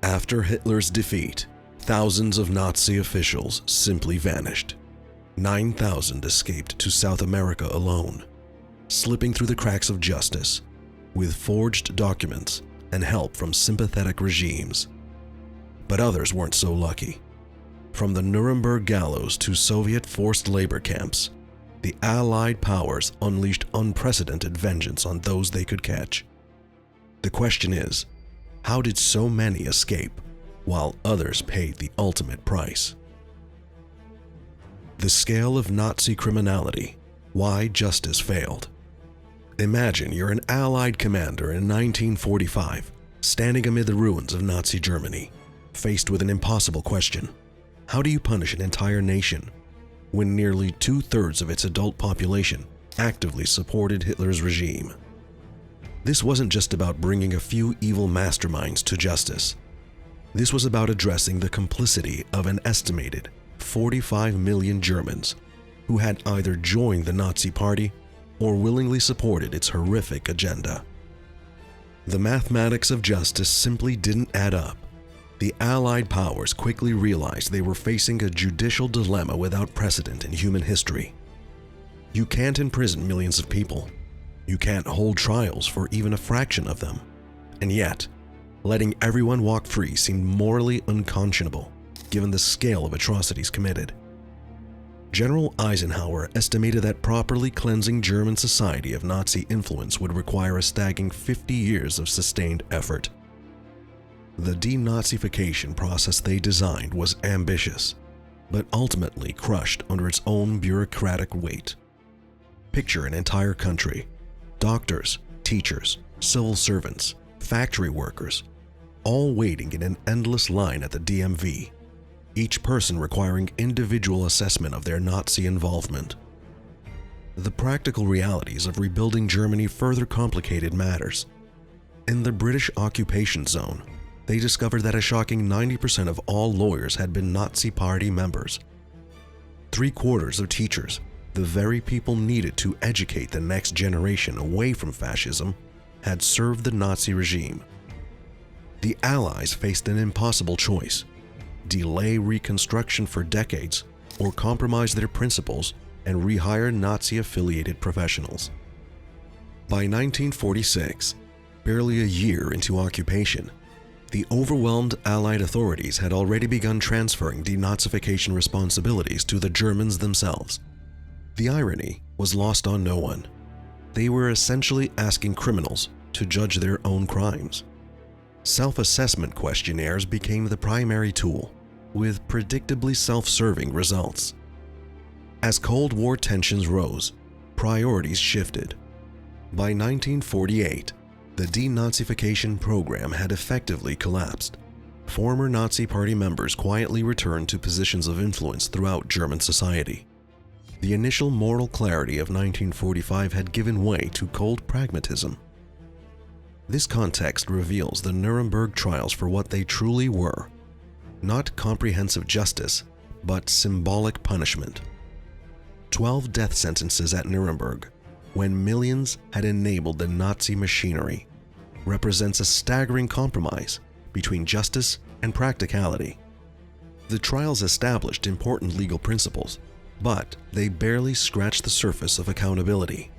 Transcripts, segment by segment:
After Hitler's defeat, thousands of Nazi officials simply vanished. 9,000 escaped to South America alone, slipping through the cracks of justice with forged documents and help from sympathetic regimes. But others weren't so lucky. From the Nuremberg gallows to Soviet forced labor camps, the Allied powers unleashed unprecedented vengeance on those they could catch. The question is, how did so many escape while others paid the ultimate price? The scale of Nazi criminality, why justice failed. Imagine you're an Allied commander in 1945, standing amid the ruins of Nazi Germany, faced with an impossible question. How do you punish an entire nation when nearly 2/3 of its adult population actively supported Hitler's regime? This wasn't just about bringing a few evil masterminds to justice. This was about addressing the complicity of an estimated 45 million Germans who had either joined the Nazi Party or willingly supported its horrific agenda. The mathematics of justice simply didn't add up. The Allied powers quickly realized they were facing a judicial dilemma without precedent in human history. You can't imprison millions of people. You can't hold trials for even a fraction of them. And yet, letting everyone walk free seemed morally unconscionable, given the scale of atrocities committed. General Eisenhower estimated that properly cleansing German society of Nazi influence would require a staggering 50 years of sustained effort. The denazification process they designed was ambitious, but ultimately crushed under its own bureaucratic weight. Picture an entire country, doctors, teachers, civil servants, factory workers, all waiting in an endless line at the DMV, each person requiring individual assessment of their Nazi involvement. The practical realities of rebuilding Germany further complicated matters. In the British occupation zone, they discovered that a shocking 90% of all lawyers had been Nazi Party members. 3/4 of teachers, the very people needed to educate the next generation away from fascism, had served the Nazi regime. The Allies faced an impossible choice: delay reconstruction for decades or compromise their principles and rehire Nazi-affiliated professionals. By 1946, barely a year into occupation, the overwhelmed Allied authorities had already begun transferring denazification responsibilities to the Germans themselves. The irony was lost on no one. They were essentially asking criminals to judge their own crimes. Self-assessment questionnaires became the primary tool, with predictably self-serving results. As Cold War tensions rose, priorities shifted. By 1948, the denazification program had effectively collapsed. Former Nazi Party members quietly returned to positions of influence throughout German society. The initial moral clarity of 1945 had given way to cold pragmatism. This context reveals the Nuremberg Trials for what they truly were: not comprehensive justice, but symbolic punishment. 12 death sentences at Nuremberg, when millions had enabled the Nazi machinery, represents a staggering compromise between justice and practicality. The trials established important legal principles, but they barely scratched the surface of accountability.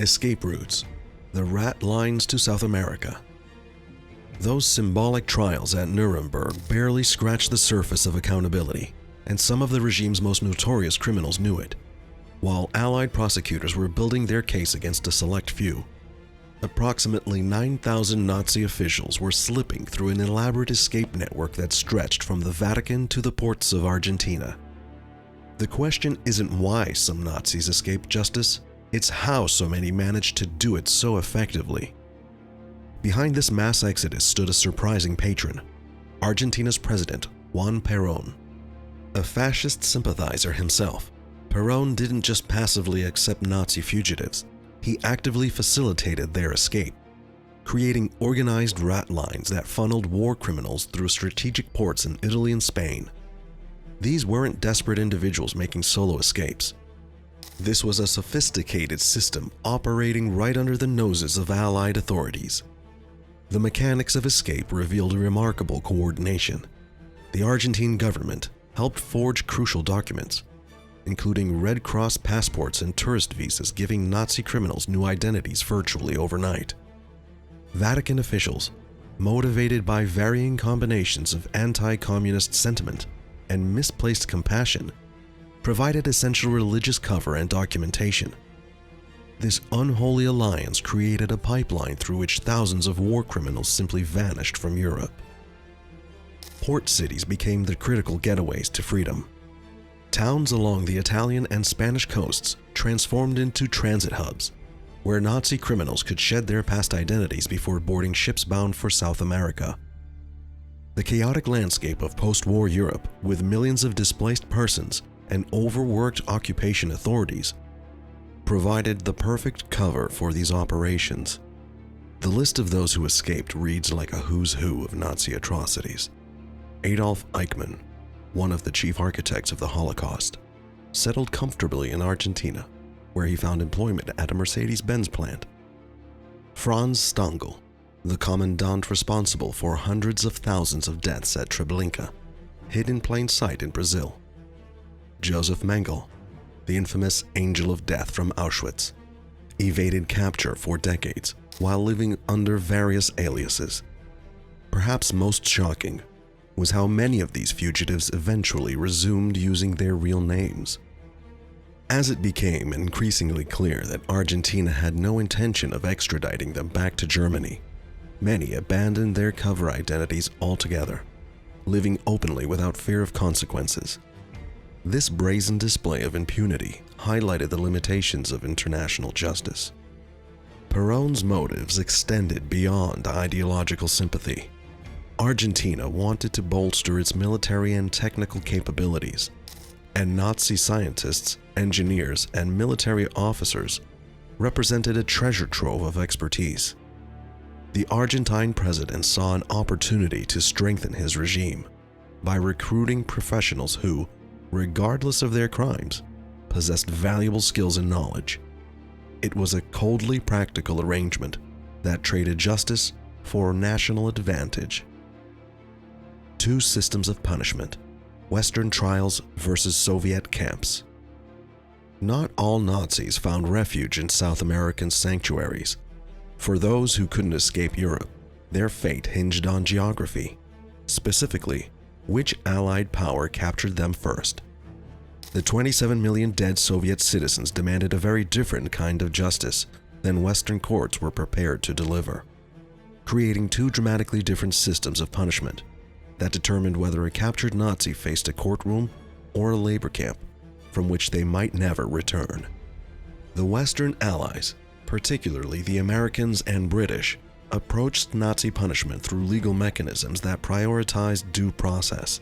Escape routes, the rat lines to South America. Those symbolic trials at Nuremberg barely scratched the surface of accountability, and some of the regime's most notorious criminals knew it. While Allied prosecutors were building their case against a select few, approximately 9,000 Nazi officials were slipping through an elaborate escape network that stretched from the Vatican to the ports of Argentina. The question isn't why some Nazis escaped justice, it's how so many managed to do it so effectively. Behind this mass exodus stood a surprising patron: Argentina's president, Juan Perón. A fascist sympathizer himself, Perón didn't just passively accept Nazi fugitives, he actively facilitated their escape, creating organized rat lines that funneled war criminals through strategic ports in Italy and Spain. These weren't desperate individuals making solo escapes. This was a sophisticated system operating right under the noses of Allied authorities. The mechanics of escape revealed remarkable coordination. The Argentine government helped forge crucial documents, including Red Cross passports and tourist visas, giving Nazi criminals new identities virtually overnight. Vatican officials, motivated by varying combinations of anti-communist sentiment and misplaced compassion, provided essential religious cover and documentation. This unholy alliance created a pipeline through which thousands of war criminals simply vanished from Europe. Port cities became the critical getaways to freedom. Towns along the Italian and Spanish coasts transformed into transit hubs, where Nazi criminals could shed their past identities before boarding ships bound for South America. The chaotic landscape of post-war Europe, with millions of displaced persons and overworked occupation authorities, provided the perfect cover for these operations. The list of those who escaped reads like a who's who of Nazi atrocities. Adolf Eichmann, one of the chief architects of the Holocaust, settled comfortably in Argentina, where he found employment at a Mercedes-Benz plant. Franz Stangl, the commandant responsible for hundreds of thousands of deaths at Treblinka, hid in plain sight in Brazil. Joseph Mengele, the infamous Angel of Death from Auschwitz, evaded capture for decades while living under various aliases. Perhaps most shocking was how many of these fugitives eventually resumed using their real names. As it became increasingly clear that Argentina had no intention of extraditing them back to Germany, many abandoned their cover identities altogether, living openly without fear of consequences. This brazen display of impunity highlighted the limitations of international justice. Perón's motives extended beyond ideological sympathy. Argentina wanted to bolster its military and technical capabilities, and Nazi scientists, engineers, and military officers represented a treasure trove of expertise. The Argentine president saw an opportunity to strengthen his regime by recruiting professionals who, regardless of their crimes, possessed valuable skills and knowledge. It was a coldly practical arrangement that traded justice for national advantage. Two systems of punishment: Western trials versus Soviet camps. Not all Nazis found refuge in South American sanctuaries. For those who couldn't escape Europe, their fate hinged on geography, specifically which Allied power captured them first. The 27 million dead Soviet citizens demanded a very different kind of justice than Western courts were prepared to deliver, creating two dramatically different systems of punishment that determined whether a captured Nazi faced a courtroom or a labor camp from which they might never return. The Western Allies, particularly the Americans and British, approached Nazi punishment through legal mechanisms that prioritized due process.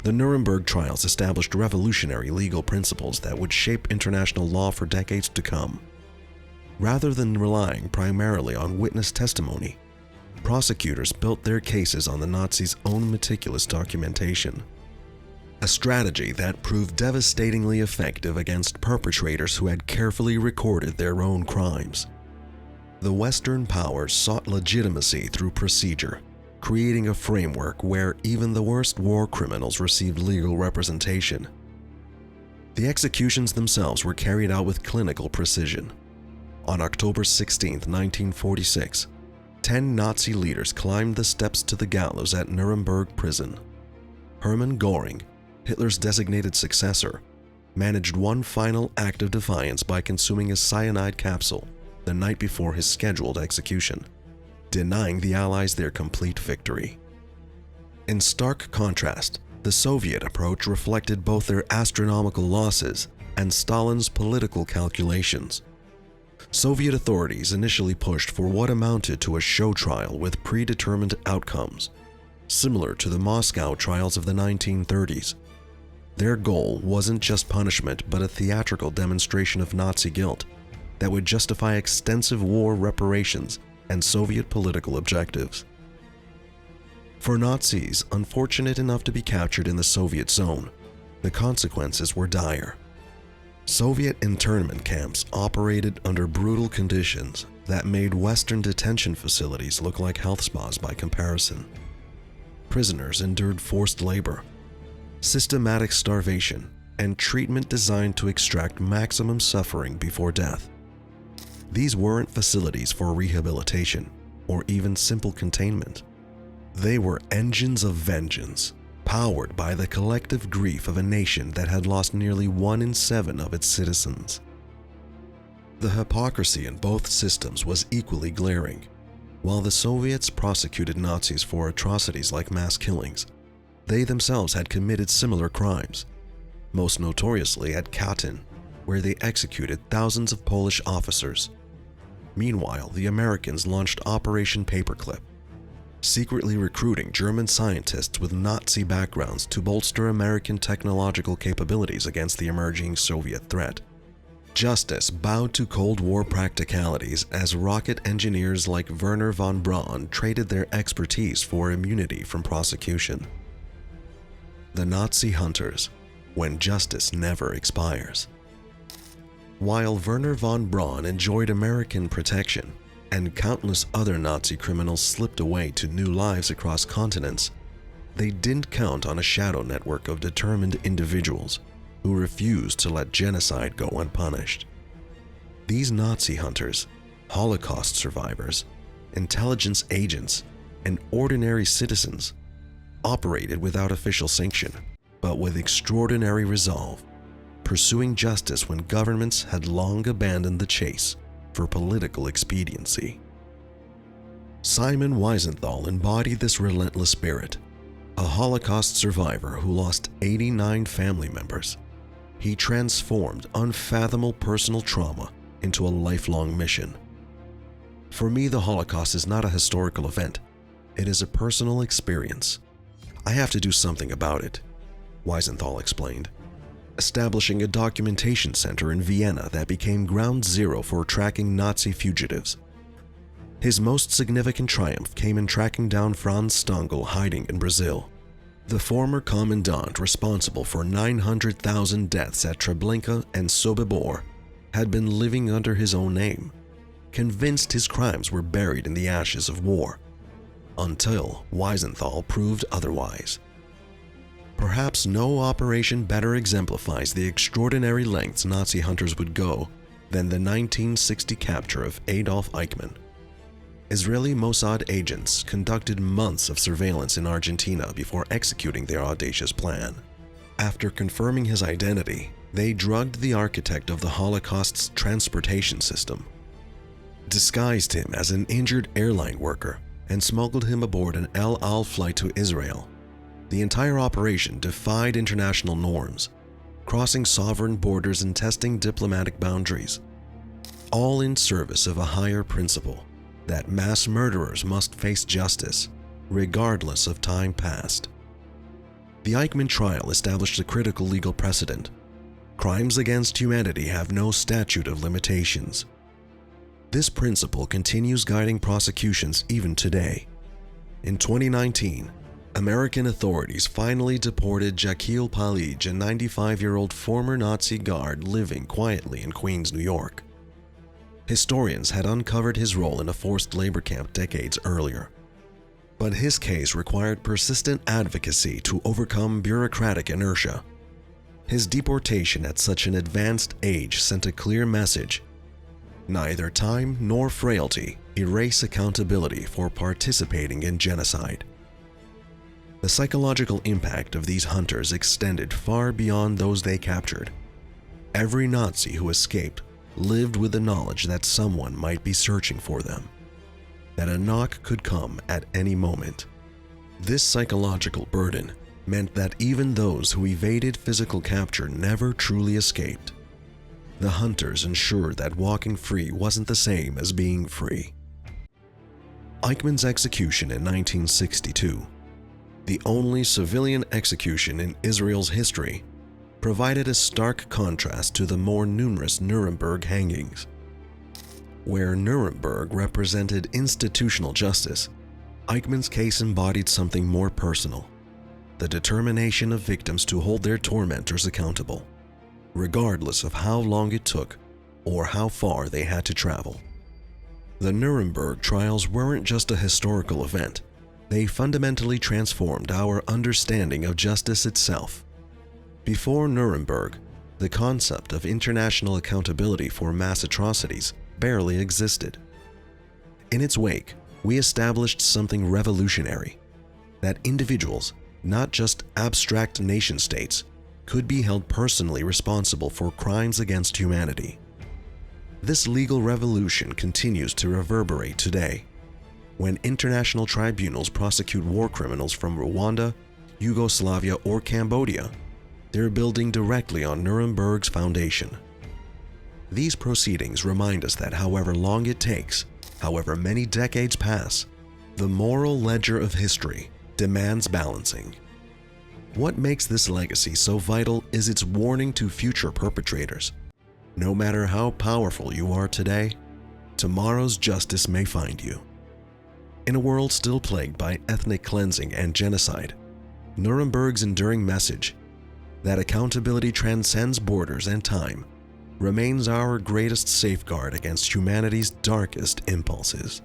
The Nuremberg Trials established revolutionary legal principles that would shape international law for decades to come. Rather than relying primarily on witness testimony, prosecutors built their cases on the Nazis' own meticulous documentation, a strategy that proved devastatingly effective against perpetrators who had carefully recorded their own crimes. The Western powers sought legitimacy through procedure, creating a framework where even the worst war criminals received legal representation. The executions themselves were carried out with clinical precision. On October 16, 1946, 10 Nazi leaders climbed the steps to the gallows at Nuremberg prison. Hermann Göring, Hitler's designated successor, managed one final act of defiance by consuming a cyanide capsule the night before his scheduled execution, denying the Allies their complete victory. In stark contrast, the Soviet approach reflected both their astronomical losses and Stalin's political calculations. Soviet authorities initially pushed for what amounted to a show trial with predetermined outcomes, similar to the Moscow trials of the 1930s. Their goal wasn't just punishment, but a theatrical demonstration of Nazi guilt that would justify extensive war reparations and Soviet political objectives. For Nazis unfortunate enough to be captured in the Soviet zone, the consequences were dire. Soviet internment camps operated under brutal conditions that made Western detention facilities look like health spas by comparison. Prisoners endured forced labor, systematic starvation, and treatment designed to extract maximum suffering before death. These weren't facilities for rehabilitation or even simple containment. They were engines of vengeance, powered by the collective grief of a nation that had lost nearly 1 in 7 of its citizens. The hypocrisy in both systems was equally glaring. While the Soviets prosecuted Nazis for atrocities like mass killings, they themselves had committed similar crimes, most notoriously at Katyn, where they executed thousands of Polish officers. Meanwhile, the Americans launched Operation Paperclip, secretly recruiting German scientists with Nazi backgrounds to bolster American technological capabilities against the emerging Soviet threat. Justice bowed to Cold War practicalities as rocket engineers like Wernher von Braun traded their expertise for immunity from prosecution. The Nazi hunters, when justice never expires. While Wernher von Braun enjoyed American protection and countless other Nazi criminals slipped away to new lives across continents, they didn't count on a shadow network of determined individuals who refused to let genocide go unpunished. These Nazi hunters, Holocaust survivors, intelligence agents, and ordinary citizens operated without official sanction, but with extraordinary resolve, pursuing justice when governments had long abandoned the chase for political expediency. Simon Wiesenthal embodied this relentless spirit, a Holocaust survivor who lost 89 family members. He transformed unfathomable personal trauma into a lifelong mission. For me, the Holocaust is not a historical event. It is a personal experience. I have to do something about it, Wiesenthal explained, establishing a documentation center in Vienna that became ground zero for tracking Nazi fugitives. His most significant triumph came in tracking down Franz Stangl hiding in Brazil. The former commandant responsible for 900,000 deaths at Treblinka and Sobibor had been living under his own name, convinced his crimes were buried in the ashes of war, until Wiesenthal proved otherwise. Perhaps no operation better exemplifies the extraordinary lengths Nazi hunters would go than the 1960 capture of Adolf Eichmann. Israeli Mossad agents conducted months of surveillance in Argentina before executing their audacious plan. After confirming his identity, they drugged the architect of the Holocaust's transportation system, disguised him as an injured airline worker, and smuggled him aboard an El Al flight to Israel. The entire operation defied international norms, crossing sovereign borders and testing diplomatic boundaries, all in service of a higher principle: that mass murderers must face justice, regardless of time past. The Eichmann trial established a critical legal precedent. Crimes against humanity have no statute of limitations. This principle continues guiding prosecutions even today. In 2019, American authorities finally deported Jaquil Palij, a 95-year-old former Nazi guard living quietly in Queens, New York. Historians had uncovered his role in a forced labor camp decades earlier, but his case required persistent advocacy to overcome bureaucratic inertia. His deportation at such an advanced age sent a clear message: neither time nor frailty erase accountability for participating in genocide. The psychological impact of these hunters extended far beyond those they captured. Every Nazi who escaped lived with the knowledge that someone might be searching for them, that a knock could come at any moment. This psychological burden meant that even those who evaded physical capture never truly escaped. The hunters ensured that walking free wasn't the same as being free. Eichmann's execution in 1962, the only civilian execution in Israel's history, provided a stark contrast to the more numerous Nuremberg hangings. Where Nuremberg represented institutional justice, Eichmann's case embodied something more personal: the determination of victims to hold their tormentors accountable. regardless of how long it took or how far they had to travel. The Nuremberg Trials weren't just a historical event. They fundamentally transformed our understanding of justice itself. Before Nuremberg, the concept of international accountability for mass atrocities barely existed. In its wake, we established something revolutionary: that individuals, not just abstract nation-states, could be held personally responsible for crimes against humanity. This legal revolution continues to reverberate today. When international tribunals prosecute war criminals from Rwanda, Yugoslavia, or Cambodia, they're building directly on Nuremberg's foundation. These proceedings remind us that however long it takes, however many decades pass, the moral ledger of history demands balancing. What makes this legacy so vital is its warning to future perpetrators. No matter how powerful you are today, tomorrow's justice may find you. In a world still plagued by ethnic cleansing and genocide, Nuremberg's enduring message that accountability transcends borders and time remains our greatest safeguard against humanity's darkest impulses.